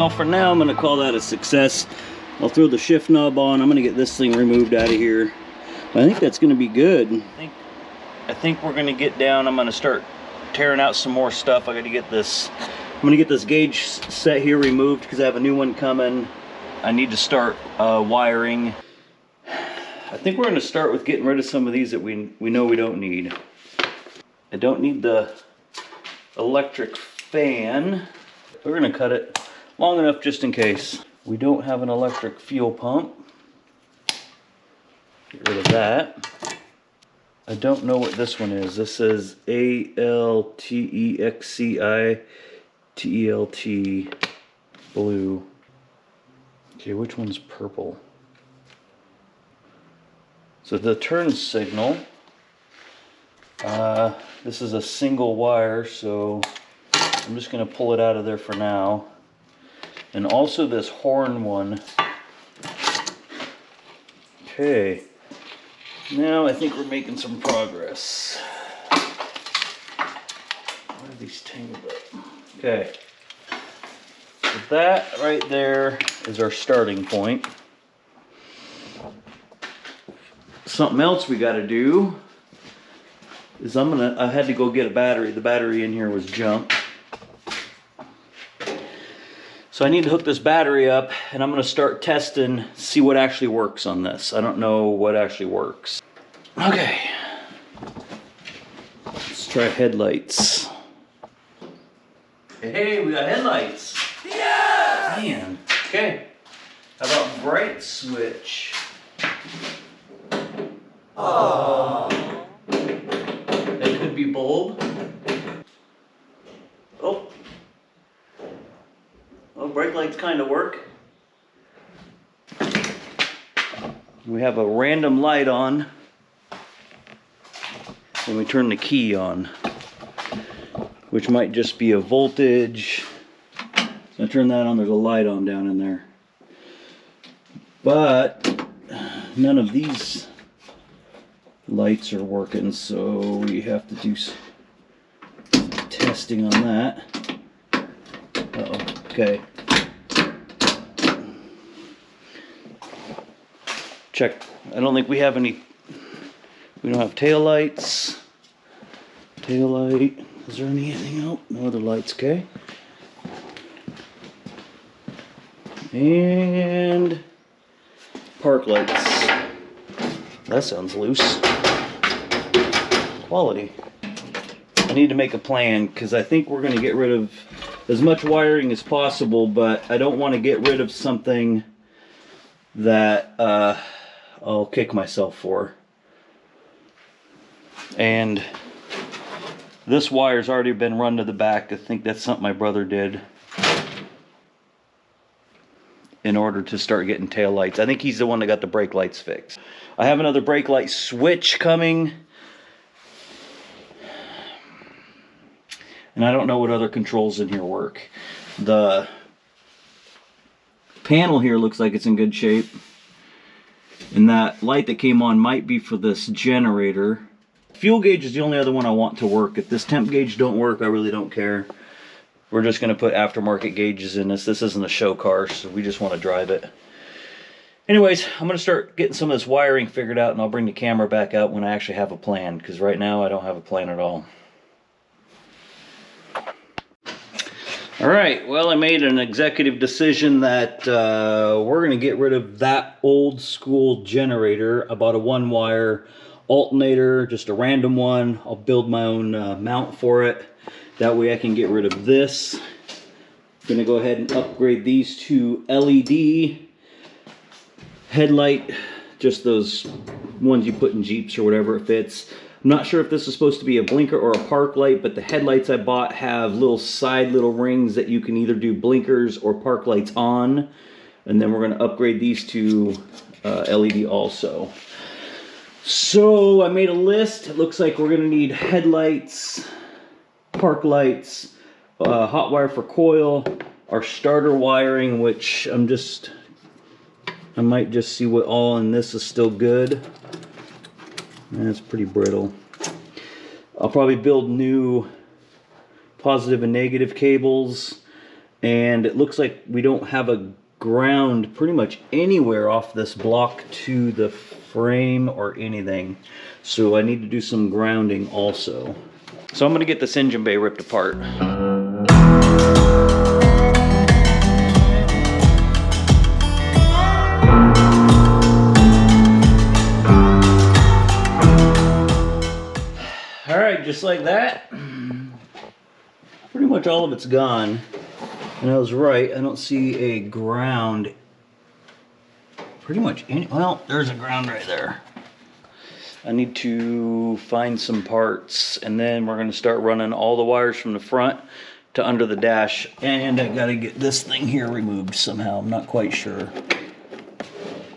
Well, for now, I'm going to call that a success. I'll throw the shift knob on. I'm going to get this thing removed out of here. I think that's going to be good. I think we're going to get down. I'm going to start tearing out some more stuff. I got to get this. I'm going to get this gauge set here removed because I have a new one coming. I need to start wiring. I think we're going to start with getting rid of some of these that we know we don't need. I don't need the electric fan. We're going to cut it long enough just in case. We don't have an electric fuel pump. Get rid of that. I don't know what this one is. This says ALTEXCITELT blue. Okay, which one's purple? So the turn signal. This is a single wire, so I'm just going to pull it out of there for now. And also this horn one. Okay. Now I think we're making some progress. Where are these tangled up? Okay. So that right there is our starting point. Something else we got to do is I had to go get a battery. The battery in here was junk. So I need to hook this battery up, and I'm going to start testing, see what actually works on this. I don't know what actually works. Okay. Let's try headlights. Hey, we got headlights. Yeah! Man. Okay. How about bright switch? Oh. That could be bulb. Oh. Well, brake lights kind of work. We have a random light on. And we turn the key on, which might just be a voltage. So I turn that on, there's a light on down in there. But none of these lights are working, so we have to do some testing on that. Uh-oh, okay. Check. I don't think we have any. We don't have tail lights. Tail light. Is there anything else? No other lights, okay. And park lights. That sounds loose. Quality. I need to make a plan because I think we're going to get rid of as much wiring as possible, but I don't want to get rid of something that I'll kick myself for. And this wire's already been run to the back. I think that's something my brother did in order to start getting tail lights. I think he's the one that got the brake lights fixed. I have another brake light switch coming. And I don't know what other controls in here work. The panel here looks like it's in good shape. And that light that came on might be for this generator. Fuel gauge is the only other one I want to work. If this temp gauge don't work, I really don't care. We're just going to put aftermarket gauges in this. This isn't a show car, so we just want to drive it. Anyways, I'm going to start getting some of this wiring figured out, and I'll bring the camera back out when I actually have a plan, because right now I don't have a plan at all. Alright, well, I made an executive decision that we're going to get rid of that old school generator. I bought a one-wire alternator, just a random one. I'll build my own mount for it. That way I can get rid of this. I'm going to go ahead and upgrade these to LED headlight, just those ones you put in Jeeps or whatever it fits. I'm not sure if this is supposed to be a blinker or a park light, but the headlights I bought have little rings that you can either do blinkers or park lights on. And then we're going to upgrade these to LED also. So I made a list. It looks like we're going to need headlights, park lights, hot wire for coil, our starter wiring, which I might just see what all in this is still good. That's pretty brittle. I'll probably build new positive and negative cables. And it looks like we don't have a ground pretty much anywhere off this block to the frame or anything. So I need to do some grounding also. So I'm gonna get this engine bay ripped apart. All right, just like that. Pretty much all of it's gone. And I was right, I don't see a ground pretty much any, well, there's a ground right there. I need to find some parts, and then we're gonna start running all the wires from the front to under the dash. And I gotta get this thing here removed somehow, I'm not quite sure.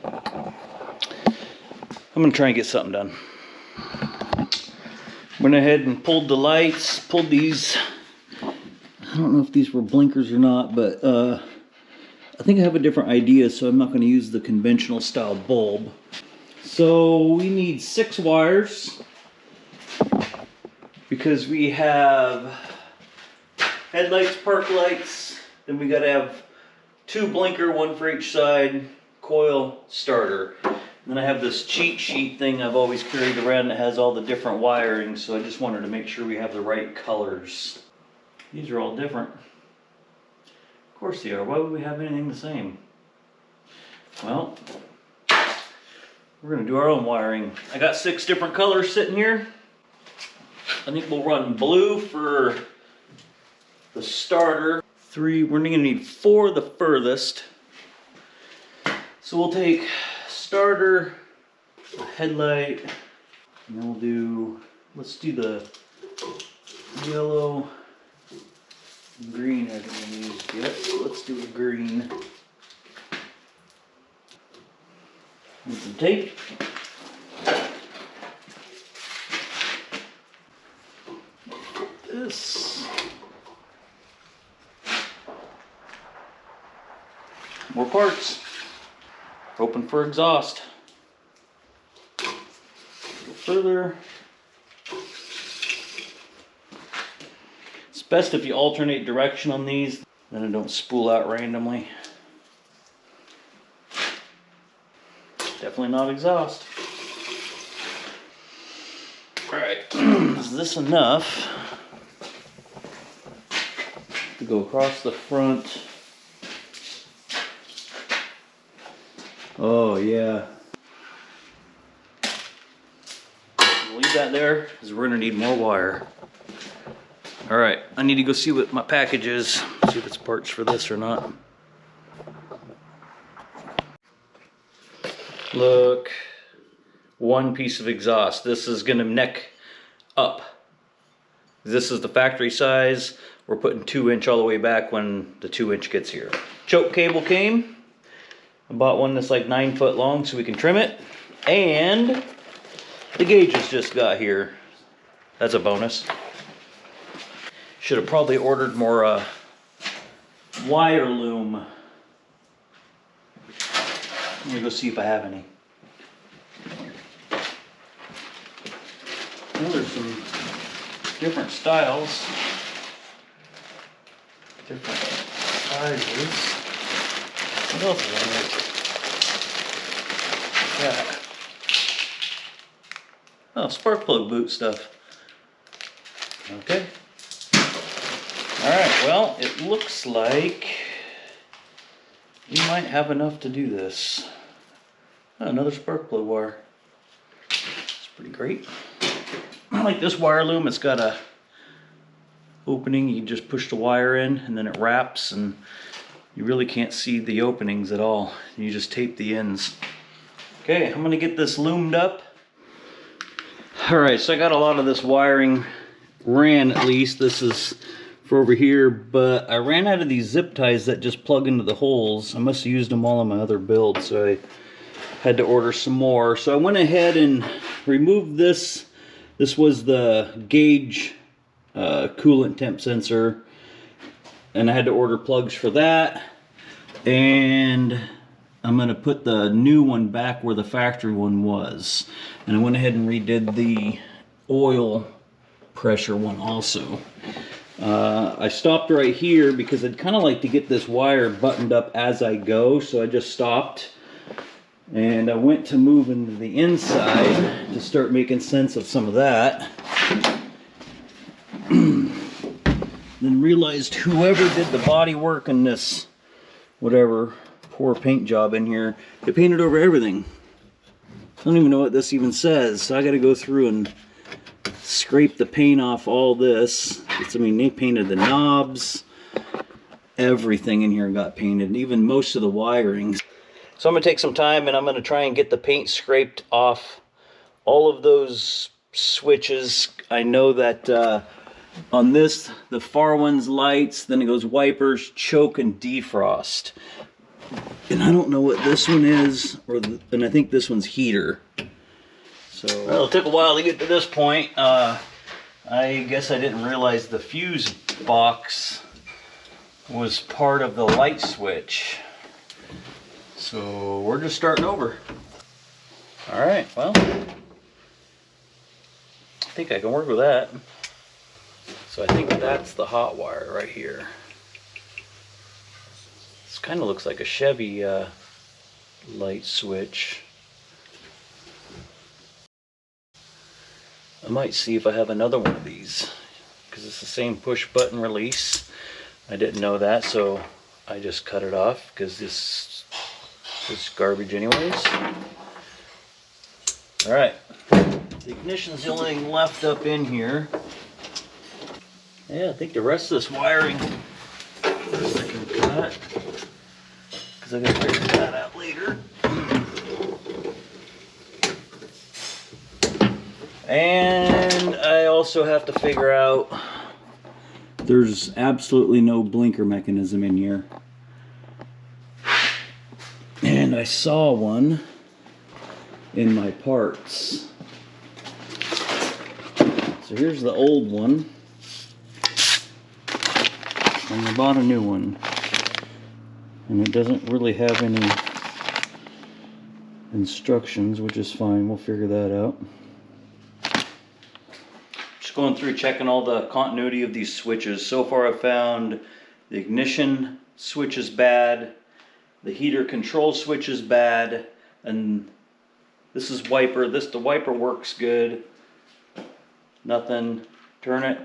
I'm gonna try and get something done. Went ahead and pulled the lights, pulled these. I don't know if these were blinkers or not, but I think I have a different idea, so I'm not going to use the conventional style bulb. So we need 6 wires because we have headlights, park lights, then we got to have 2 blinker, 1 for each side, coil, starter. And then I have this cheat sheet thing I've always carried around that has all the different wiring, so I just wanted to make sure we have the right colors. These are all different. Of course they are. Why would we have anything the same? Well, we're going to do our own wiring. I got 6 different colors sitting here. I think we'll run blue for the starter. 3, we're going to need 4 the furthest. So we'll take starter, headlight, and then we'll do, let's do the yellow. Green I haven't used yet, so let's do a green. Need some tape. This. More parts. Hoping for exhaust. Go further. It's best if you alternate direction on these, then it don't spool out randomly. Definitely not exhaust. Alright, is this enough to go across the front? Oh yeah. Leave that there because we're gonna need more wire. All right, I need to go see what my package is, see if it's parts for this or not. Look, 1 piece of exhaust. This is gonna neck up. This is the factory size. We're putting 2" all the way back when the 2" gets here. Choke cable came. I bought one that's like 9 foot long so we can trim it. And the gauges just got here. That's a bonus. Should have probably ordered more wire loom. Let me go see if I have any. Well, there's some different styles, different sizes. What else is on there? Yeah. Oh, spark plug boot stuff. Okay. Alright, well, it looks like we might have enough to do this. Oh, another spark plug wire. It's pretty great. I like this wire loom. It's got a opening. You just push the wire in and then it wraps and you really can't see the openings at all. You just tape the ends. Okay, I'm gonna get this loomed up. Alright, so I got a lot of this wiring ran, at least. This is for over here, but I ran out of these zip ties that just plug into the holes. I must have used them all on my other build, so I had to order some more. So I went ahead and removed this. This was the gauge coolant temp sensor, and I had to order plugs for that. And I'm going to put the new one back where the factory one was. And I went ahead and redid the oil pressure one also. I stopped right here because I'd kind of like to get this wire buttoned up as I go, so I just stopped. And I went to move into the inside to start making sense of some of that. Then realized whoever did the body work in this, whatever, poor paint job in here, they painted over everything. I don't even know what this even says, so I gotta go through and scrape the paint off all this. I mean, they painted the knobs, everything in here got painted, even most of the wiring. So I'm going to take some time and I'm going to try and get the paint scraped off all of those switches. I know that on this, the far one's lights, then it goes wipers, choke, and defrost. And I don't know what this one is, and I think this one's heater. So, well, it took a while to get to this point. I guess I didn't realize the fuse box was part of the light switch. So we're just starting over. All right, well, I think I can work with that. So I think that's the hot wire right here. This kind of looks like a Chevy light switch. I might see if I have another one of these, because it's the same push button release. I didn't know that, so I just cut it off because this is garbage anyways. All right, the ignition's the only thing left up in here. Yeah, I think the rest of this wiring I can cut, because I gotta figure that out later. And I also have to figure out, there's absolutely no blinker mechanism in here. And I saw one in my parts. So here's the old one. And I bought a new one. And it doesn't really have any instructions, which is fine. We'll figure that out. Just going through checking all the continuity of these switches. So far I've found the ignition switch is bad, the heater control switch is bad, and this is wiper. The wiper works good. Nothing. Turn it.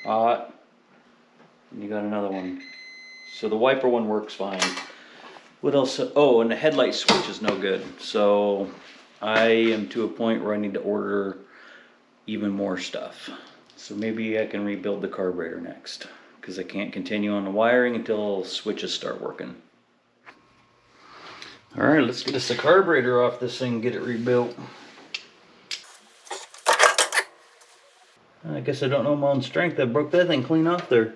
Hot. And you got another one. So the wiper one works fine. What else? Oh, and the headlight switch is no good. So I am to a point where I need to order even more stuff. So maybe I can rebuild the carburetor next, because I can't continue on the wiring until switches start working. All right, let's get the carburetor off this thing and get it rebuilt. I guess I don't know my own strength. I broke that thing clean off there.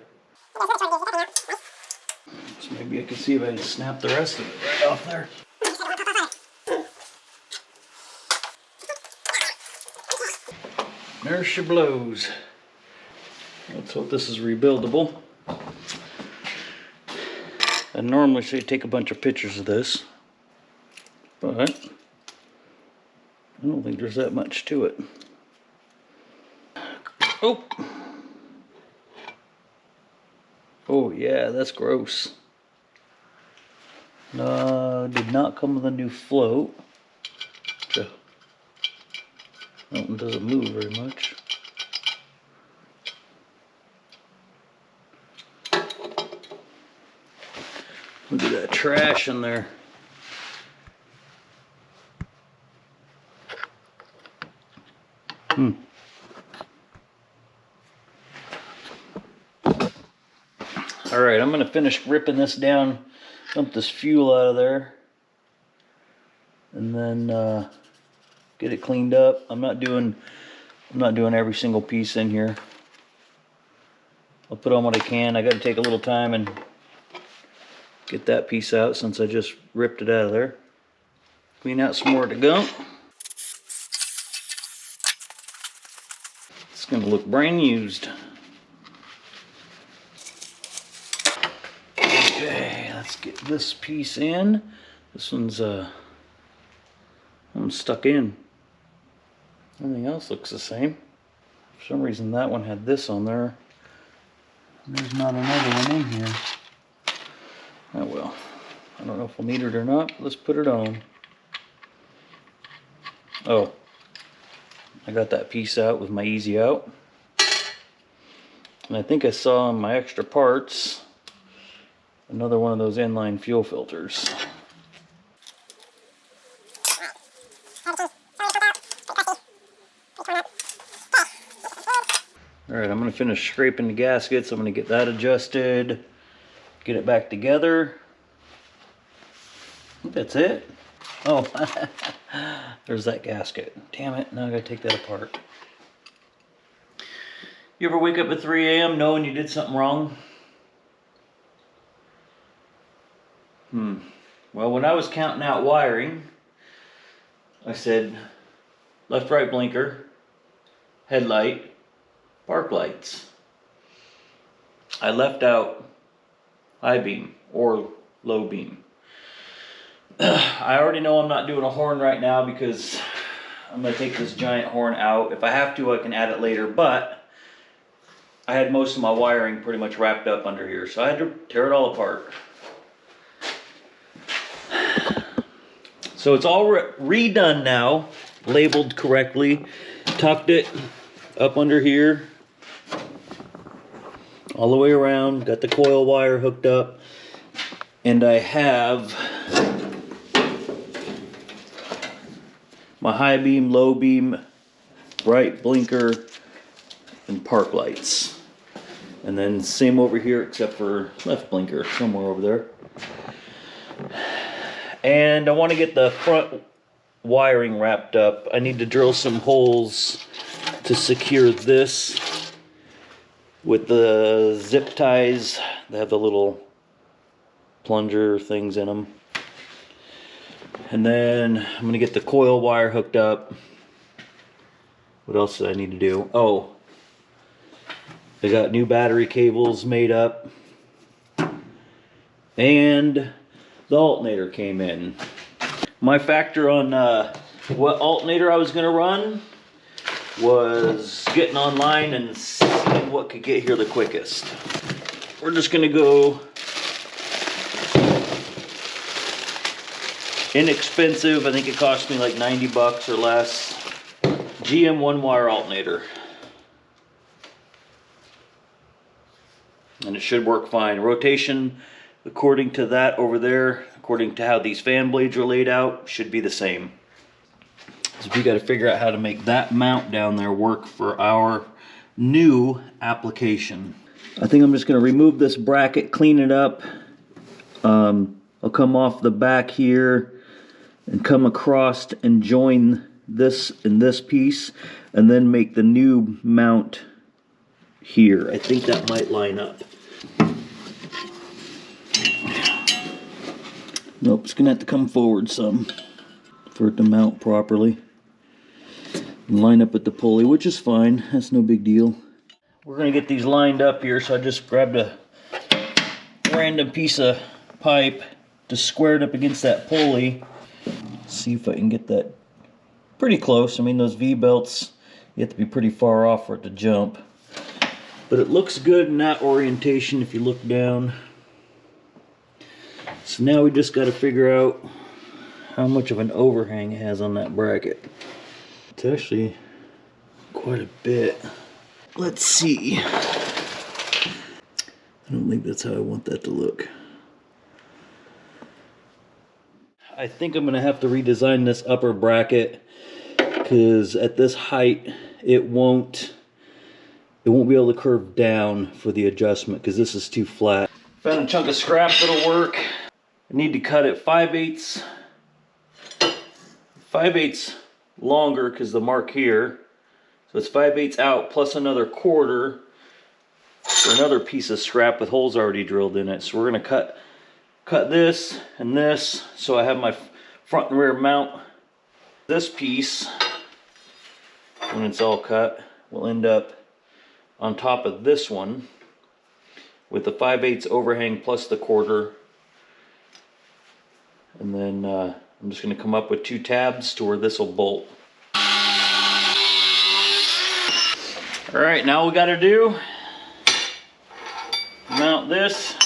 So maybe I can see if I can snap the rest of it right off there. There she blows. Let's hope this is rebuildable. I normally say take a bunch of pictures of this, but I don't think there's that much to it. Oh! Oh yeah, that's gross. Did not come with a new float. That one doesn't move very much. Look at that trash in there. Alright, I'm going to finish ripping this down, dump this fuel out of there, and then get it cleaned up. I'm not doing every single piece in here. I'll put on what I can. I got to take a little time and get that piece out since I just ripped it out of there. Clean out some more of the gunk. It's going to look brand used. Okay, let's get this piece in. This one's stuck in. Everything else looks the same. For some reason that one had this on there. There's not another one in here. Oh well. I don't know if we'll need it or not. Let's put it on. Oh. I got that piece out with my easy out. And I think I saw in my extra parts another one of those inline fuel filters. Alright, I'm going to finish scraping the gaskets. I'm going to get that adjusted, get it back together. I think that's it. Oh, there's that gasket. Damn it, now I got to take that apart. You ever wake up at 3 a.m. knowing you did something wrong? Well, when I was counting out wiring, I said left, right blinker, headlight, park lights. I left out high beam or low beam. I already know I'm not doing a horn right now because I'm going to take this giant horn out. If I have to, I can add it later, but I had most of my wiring pretty much wrapped up under here, so I had to tear it all apart. So it's all redone now, labeled correctly. Tucked it up under here, all the way around, got the coil wire hooked up, and I have my high beam, low beam, right blinker, and park lights. And then same over here except for left blinker somewhere over there. And I want to get the front wiring wrapped up. I need to drill some holes to secure this with the zip ties. They have the little plunger things in them. And then I'm going to get the coil wire hooked up. What else did I need to do? Oh, I got new battery cables made up. And the alternator came in. My factor on what alternator I was going to run was getting online and seeing what could get here the quickest. We're just going to go inexpensive. I think it cost me like 90 bucks or less. GM one wire alternator. And it should work fine. Rotation, according to that over there, according to how these fan blades are laid out, should be the same. So we got to figure out how to make that mount down there work for our new application. I think I'm just going to remove this bracket, clean it up. I'll come off the back here and come across and join this in this piece, and then make the new mount here. I think that might line up. Nope, it's gonna have to come forward some for it to mount properly and line up with the pulley, which is fine. That's no big deal. We're gonna get these lined up here, so I just grabbed a random piece of pipe to square it up against that pulley. See if I can get that pretty close. I mean, those V-belts, you have to be pretty far off for it to jump. But it looks good in that orientation if you look down. So now we just got to figure out how much of an overhang it has on that bracket. It's actually quite a bit. Let's see. I don't think that's how I want that to look. I think I'm going to have to redesign this upper bracket because at this height it won't be able to curve down for the adjustment because this is too flat. Found a chunk of scrap that'll work. I need to cut it 5/8 longer because the mark here. So it's 5/8 out plus another quarter for another piece of scrap with holes already drilled in it. So we're going to cut this and this so I have my front and rear mount. This piece, when it's all cut, will end up on top of this one with the 5/8 overhang plus the quarter. And then I'm just going to come up with 2 tabs to where this will bolt. All right, now we got to do mount this,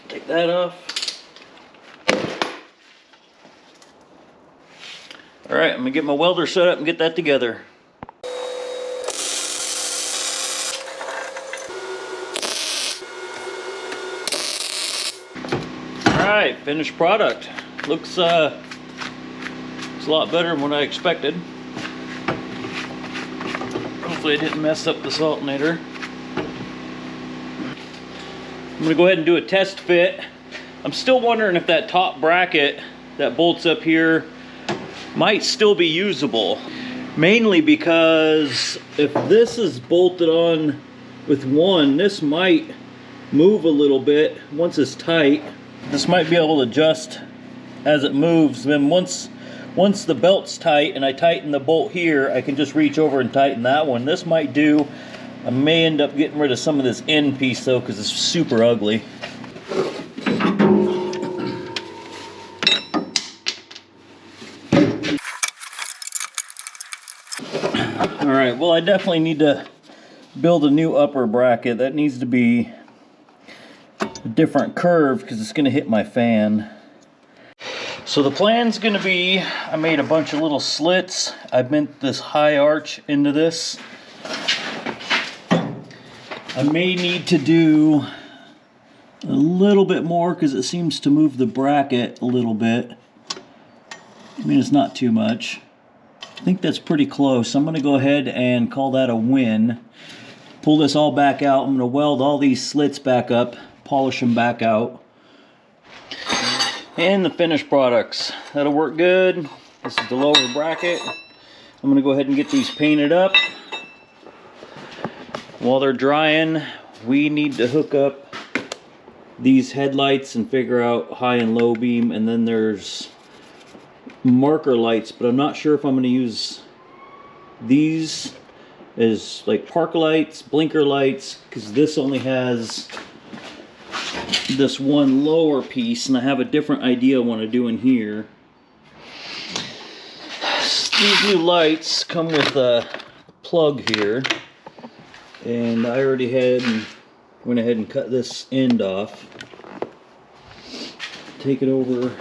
take that off. All right, I'm gonna get my welder set up and get that together. Alright, finished product. Looks it's a lot better than what I expected. Hopefully I didn't mess up this alternator. I'm going to go ahead and do a test fit. I'm still wondering if that top bracket that bolts up here might still be usable. Mainly because if this is bolted on with one, this might move a little bit once it's tight. This might be able to adjust as it moves. Then once the belt's tight and I tighten the bolt here, I can just reach over and tighten that one. This might do. I may end up getting rid of some of this end piece though, because it's super ugly. Alright, well I definitely need to build a new upper bracket. That needs to be a different curve because it's going to hit my fan. So the plan's going to be, I made a bunch of little slits. I bent this high arch into this. I may need to do a little bit more because it seems to move the bracket a little bit. I mean, it's not too much. I think that's pretty close. I'm going to go ahead and call that a win. Pull this all back out. I'm going to weld all these slits back up, polish them back out. And the finished products. That'll work good. This is the lower bracket. I'm going to go ahead and get these painted up. While they're drying, we need to hook up these headlights and figure out high and low beam. And then there's marker lights, but I'm not sure if I'm going to use these as like park lights, blinker lights, because this only has this one lower piece and I have a different idea I want to do in here. These new lights come with a plug here, and I already went ahead and cut this end off. Take it over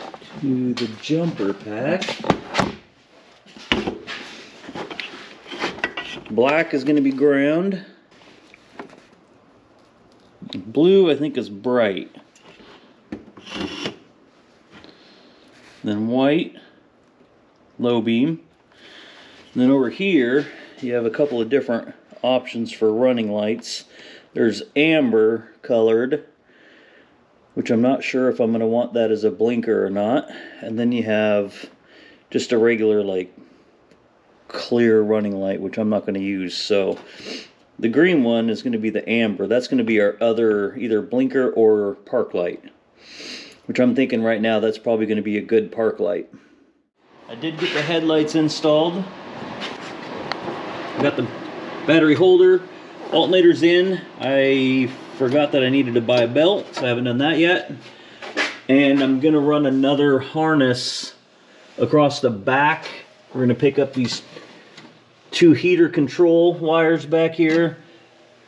to the jumper pack. Black is going to be ground. Blue I think is bright. Then white, low beam. And then over here you have a couple of different options for running lights. There's amber colored, which I'm not sure if I'm going to want that as a blinker or not. And then you have just a regular like clear running light, which I'm not going to use. So the green one is going to be the amber. That's going to be our other either blinker or park light, which I'm thinking right now that's probably going to be a good park light. I did get the headlights installed. I got the battery holder, alternator's in. I forgot that I needed to buy a belt, so I haven't done that yet. And I'm going to run another harness across the back. We're going to pick up these two heater control wires back here.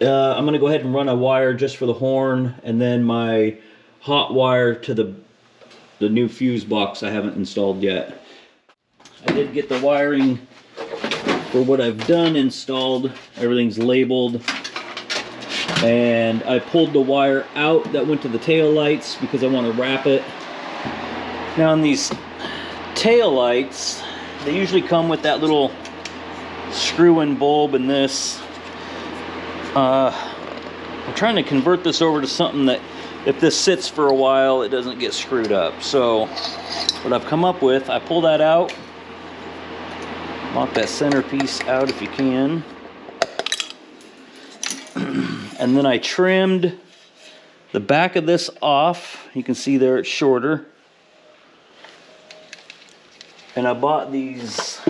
I'm going to go ahead and run a wire just for the horn, and then my hot wire to the new fuse box I haven't installed yet. I did get the wiring for what I've done installed. Everything's labeled. And I pulled the wire out that went to the tail lights because I want to wrap it. Now on these tail lights, they usually come with that little screw-in bulb in this. I'm trying to convert this over to something that if this sits for a while it doesn't get screwed up. So what I've come up with, I pull that out, knock that center piece out if you can, and then I trimmed the back of this off. You can see there it's shorter. And I bought these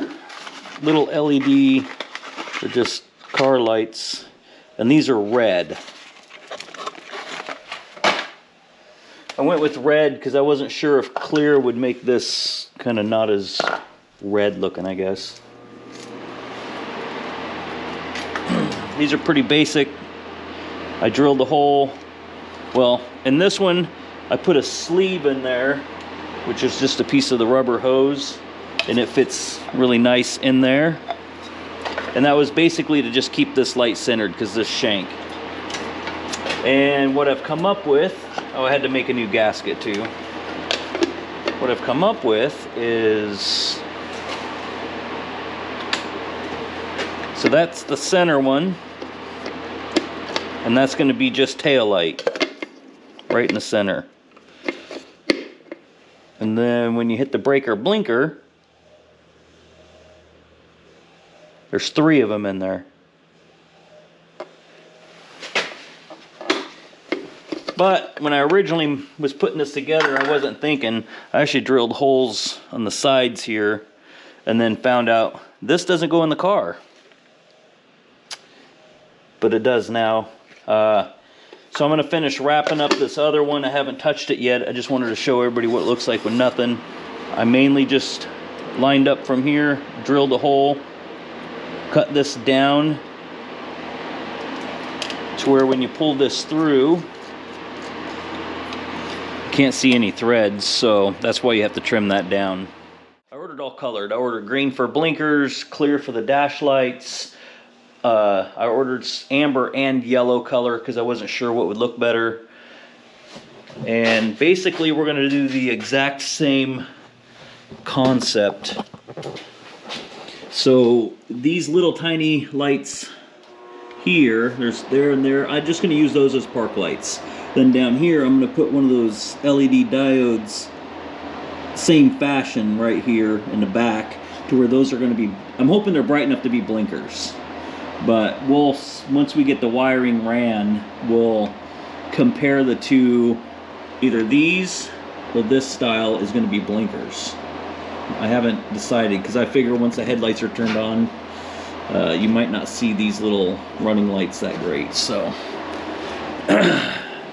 little LED, they're just car lights, and these are red. I went with red because I wasn't sure if clear would make this kind of not as red looking, I guess. These are pretty basic. I drilled the hole. Well, in this one, I put a sleeve in there, which is just a piece of the rubber hose, and it fits really nice in there. And that was basically to just keep this light centered because this shank. And what I've come up with, oh, I had to make a new gasket too. What I've come up with is, so that's the center one, and that's going to be just tail light right in the center. And then when you hit the brake or blinker, there's 3 of them in there. But when I originally was putting this together, I wasn't thinking. I actually drilled holes on the sides here and then found out this doesn't go in the car. But it does now. So I'm going to finish wrapping up this other one. I haven't touched it yet. I just wanted to show everybody what it looks like with nothing. I mainly just lined up from here, drilled a hole, cut this down to where when you pull this through, can't see any threads, so that's why you have to trim that down. I ordered all colored. I ordered green for blinkers, clear for the dash lights. I ordered amber and yellow color because I wasn't sure what would look better. And basically we're going to do the exact same concept. So these little tiny lights here, there's there and there, I'm just going to use those as park lights. Then down here, I'm going to put one of those LED diodes, same fashion right here in the back, to where those are going to be, I'm hoping they're bright enough to be blinkers. But we'll, once we get the wiring ran, we'll compare the two. Either these or this style is going to be blinkers. I haven't decided, because I figure once the headlights are turned on, you might not see these little running lights that great. So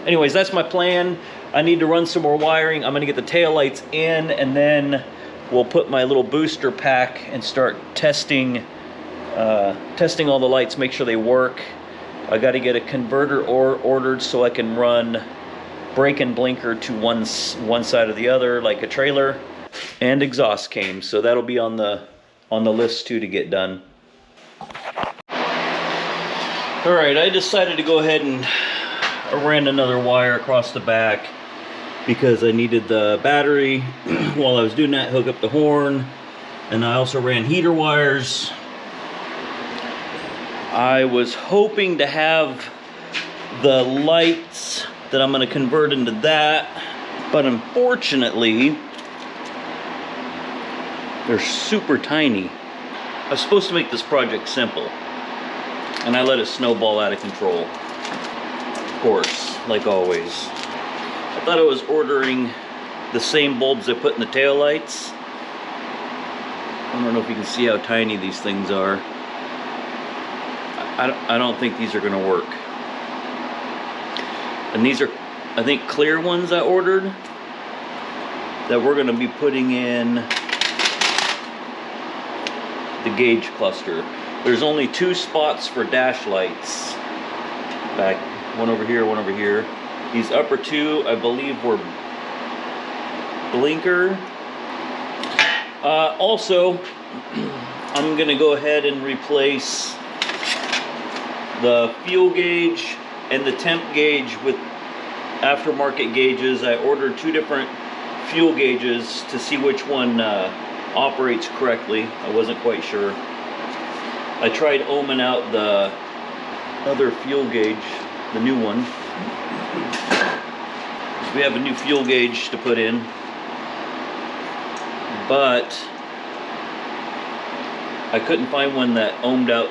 anyways, that's my plan. I need to run some more wiring. I'm going to get the tail lights in, and then we'll put my little booster pack and start testing all the lights, make sure they work. I got to get a converter ordered so I can run brake and blinker to one side or the other like a trailer, and exhaust came, so that'll be on the list too to get done. All right, I decided to go ahead and I ran another wire across the back because I needed the battery. While I was doing that, hook up the horn, and I also ran heater wires. I was hoping to have the lights that I'm going to convert into that, but unfortunately they're super tiny. I was supposed to make this project simple, and I let it snowball out of control. Of course, like always. I thought I was ordering the same bulbs I put in the tail lights. I don't know if you can see how tiny these things are. I don't think these are going to work. And these are, I think, clear ones I ordered that we're going to be putting in the gauge cluster. There's only 2 spots for dash lights. Back, one over here, one over here. These upper 2, I believe, were blinker. Also, I'm going to go ahead and replace the fuel gauge and the temp gauge with aftermarket gauges. I ordered 2 different fuel gauges to see which one operates correctly. I wasn't quite sure. I tried ohming out the other fuel gauge, the new one. So we have a new fuel gauge to put in, but I couldn't find one that ohmed out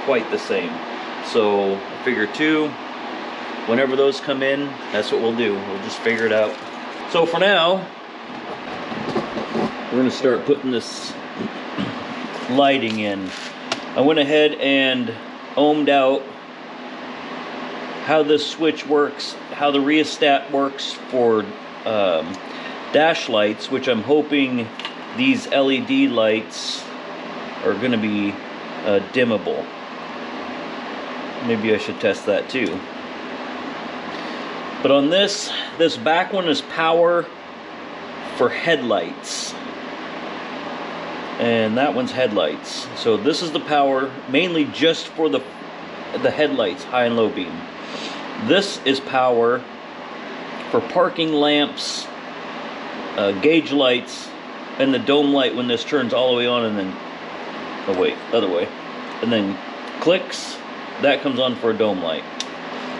quite the same. So I figure 2, whenever those come in, that's what we'll do. We'll just figure it out. So for now, we're going to start putting this lighting in. I went ahead and ohmed out how this switch works, how the rheostat works for dash lights, which I'm hoping these LED lights are going to be dimmable. Maybe I should test that too. But on this back one is power for headlights. And that one's headlights. So this is the power mainly just for the headlights, high and low beam. This is power for parking lamps, gauge lights, and the dome light when this turns all the way on and then, oh wait, other way, and then clicks, that comes on for a dome light.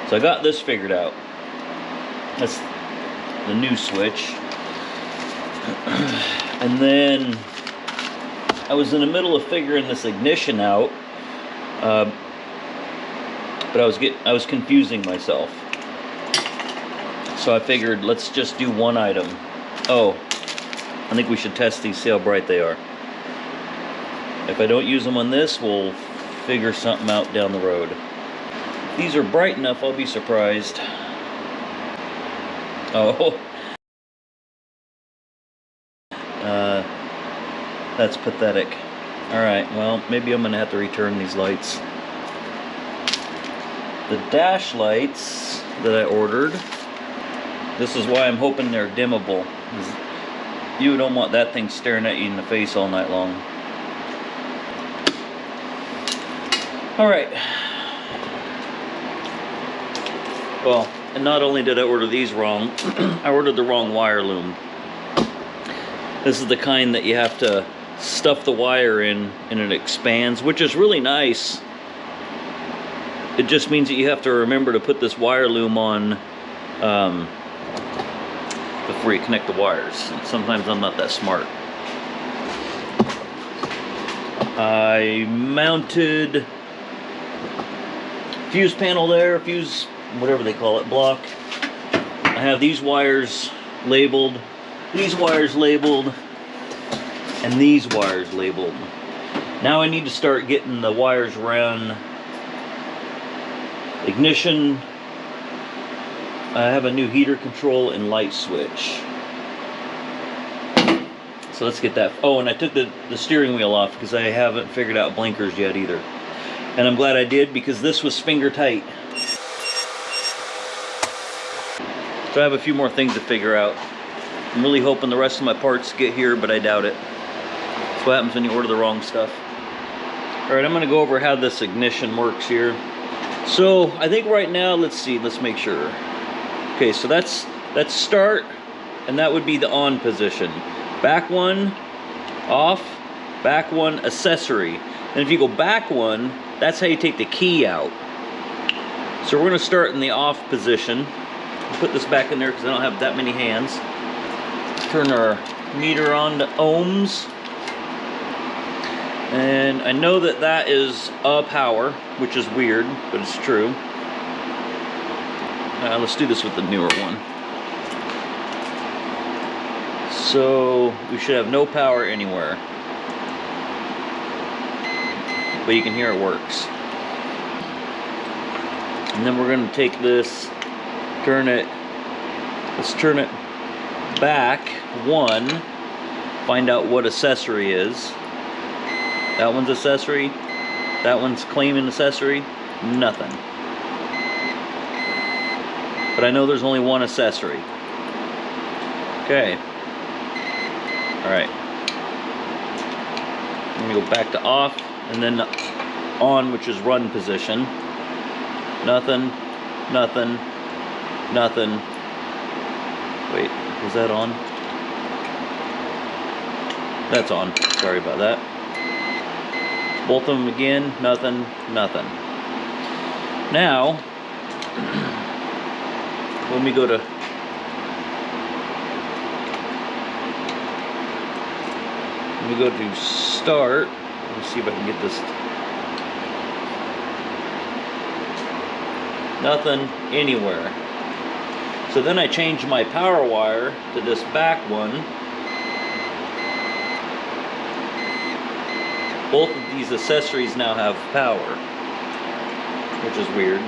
So I got this figured out. That's the new switch. And then I was in the middle of figuring this ignition out, but I was confusing myself. So I figured let's just do one item. Oh, I think we should test these, see how bright they are. If I don't use them on this, we'll figure something out down the road. If these are bright enough, I'll be surprised. Oh. That's pathetic. Alright, well, maybe I'm gonna have to return these lights. The dash lights that I ordered, this is why I'm hoping they're dimmable. You don't want that thing staring at you in the face all night long. Alright. Well, and not only did I order these wrong, I ordered the wrong wire loom. This is the kind that you have to stuff the wire in and it expands, which is really nice. It just means that you have to remember to put this wire loom on before you connect the wires. Sometimes I'm not that smart. I mounted fuse panel there, fuse, whatever they call it, block. I have these wires labeled, these wires labeled, and these wires labeled. Now I need to start getting the wires around ignition. I have a new heater control and light switch. So let's get that. Oh, and I took the steering wheel off because I haven't figured out blinkers yet either. And I'm glad I did because this was finger tight. So I have a few more things to figure out. I'm really hoping the rest of my parts get here, but I doubt it. That's what happens when you order the wrong stuff. Alright, I'm going to go over how this ignition works here. So I think right now, let's see, let's make sure. Okay, so that's start, and that would be the on position. Back one, off, back one, accessory. And if you go back one, that's how you take the key out. So we're going to start in the off position. Put this back in there because I don't have that many hands. Turn our meter on to ohms. And I know that that is a power, which is weird, but it's true. Let's do this with the newer one. So we should have no power anywhere. But you can hear it works. And then we're going to take this, let's turn it back one, find out what accessory is. That one's accessory, that one's claiming accessory, nothing. But I know there's only one accessory. Okay. Alright. I'm going to go back to off, and then on, which is run position. Nothing, nothing, nothing. Wait, was that on? That's on. Sorry about that. Both of them again, nothing, nothing. Now, when we go to start, let me see if I can get this. Nothing anywhere. So then I change my power wire to this back one. both of these accessories now have power, which is weird.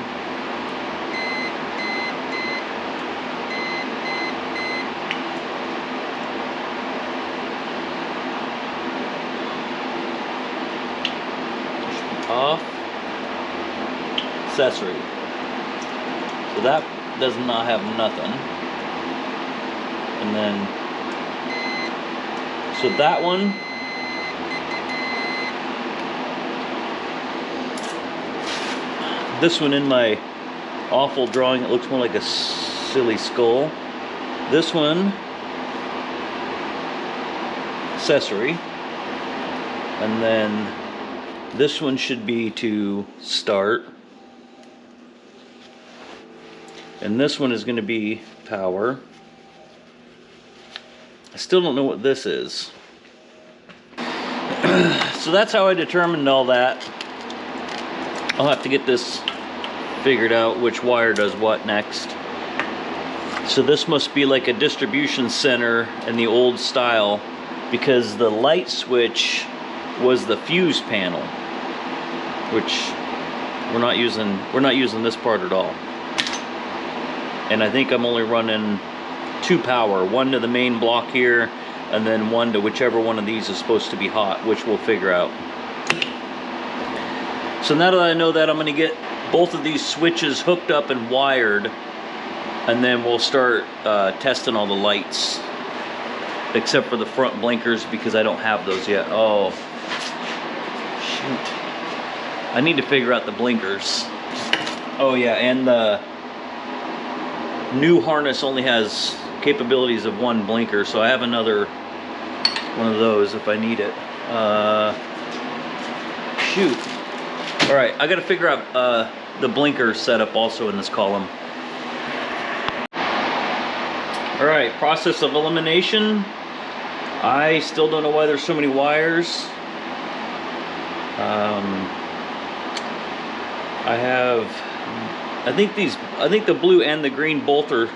Off. Accessory. So that does not have nothing. And then, so that one, this one in my awful drawing, it looks more like a silly skull. This one, accessory. And then this one should be to start. And this one is going to be power. I still don't know what this is. So that's how I determined all that. I'll have to get this figured out, which wire does what next. So this must be like a distribution center in the old style, because the light switch was the fuse panel, which we're not using this part at all. And I think I'm only running 2 power, one to the main block here, and then one to whichever one of these is supposed to be hot, which we'll figure out. So now that I know that, I'm going to get both of these switches hooked up and wired, and then we'll start testing all the lights, except for the front blinkers, because I don't have those yet. Oh, shoot. I need to figure out the blinkers. Oh yeah, and the new harness only has capabilities of 1 blinker, so I have another one of those if I need it. Shoot. Alright, I gotta figure out the blinker setup also in this column. Alright, process of elimination. I still don't know why there's so many wires. I think the blue and the green both are,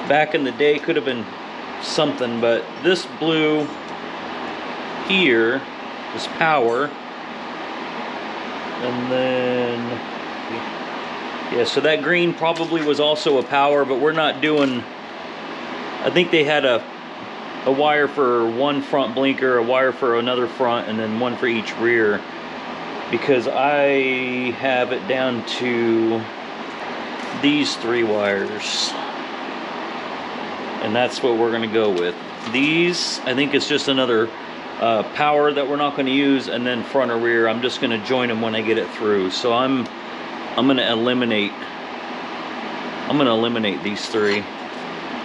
back in the day, could have been something, but this blue here is power. And then, yeah, so that green probably was also a power, but we're not doing, I think they had a wire for 1 front blinker, a wire for another front, and then 1 for each rear, because I have it down to these 3 wires, and that's what we're going to go with. These, I think it's just another power that we're not going to use, and then front or rear, I'm just going to join them when I get it through. So I'm going to eliminate these 3.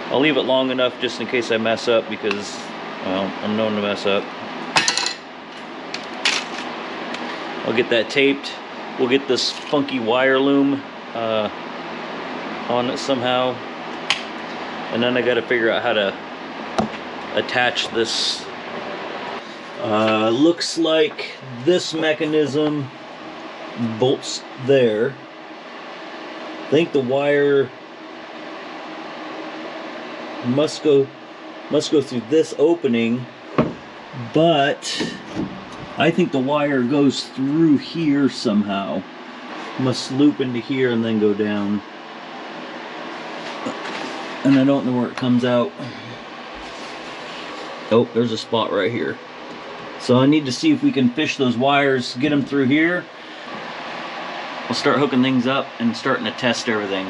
I'll leave it long enough just in case I mess up, because, well, I'm known to mess up. I'll get that taped. We'll get this funky wire loom on it somehow, and then I got to figure out how to attach this. Looks like this mechanism bolts there. I think the wire must go through this opening, but I think the wire goes through here somehow. Must loop into here and then go down. And I don't know where it comes out. Oh, there's a spot right here. So I need to see if we can fish those wires, get them through here. I'll start hooking things up and starting to test everything.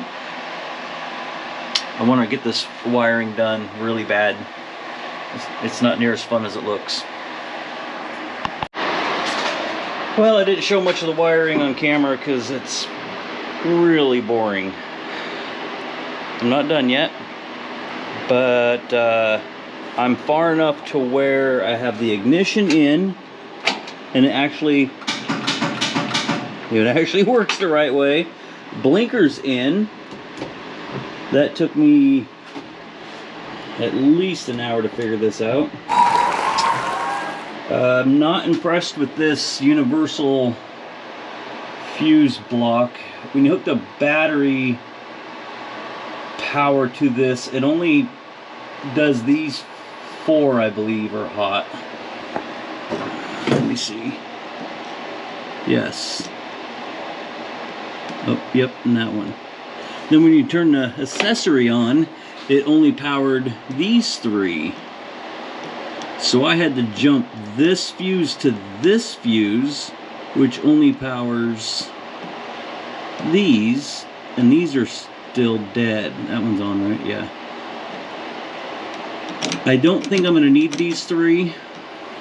I want to get this wiring done really bad. It's not near as fun as it looks. Well, I didn't show much of the wiring on camera because it's really boring. I'm not done yet, but I'm far enough to where I have the ignition in, and it actually works the right way. Blinkers in. That took me at least an hour to figure this out. I'm not impressed with this universal fuse block. When you hook the battery power to this, it only does these 4, I believe, are hot. Let me see. Yes. Oh, yep, and that one. Then when you turn the accessory on, it only powered these 3. So I had to jump this fuse to this fuse, which only powers these, and these are still dead. That one's on, right? Yeah. I don't think I'm going to need these 3.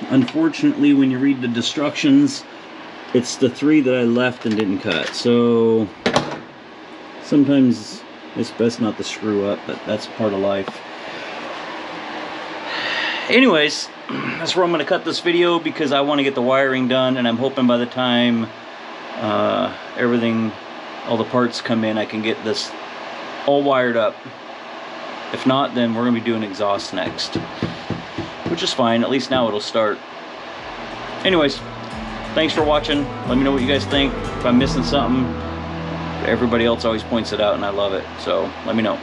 Unfortunately, when you read the instructions, it's the 3 that I left and didn't cut. So sometimes it's best not to screw up, but that's part of life. Anyways, that's where I'm going to cut this video because I want to get the wiring done, and I'm hoping by the time everything, all the parts come in, I can get this all wired up. If not, then we're going to be doing exhaust next, which is fine. At least now it'll start. Anyways, thanks for watching. Let me know what you guys think. If I'm missing something, everybody else always points it out and I love it, so let me know.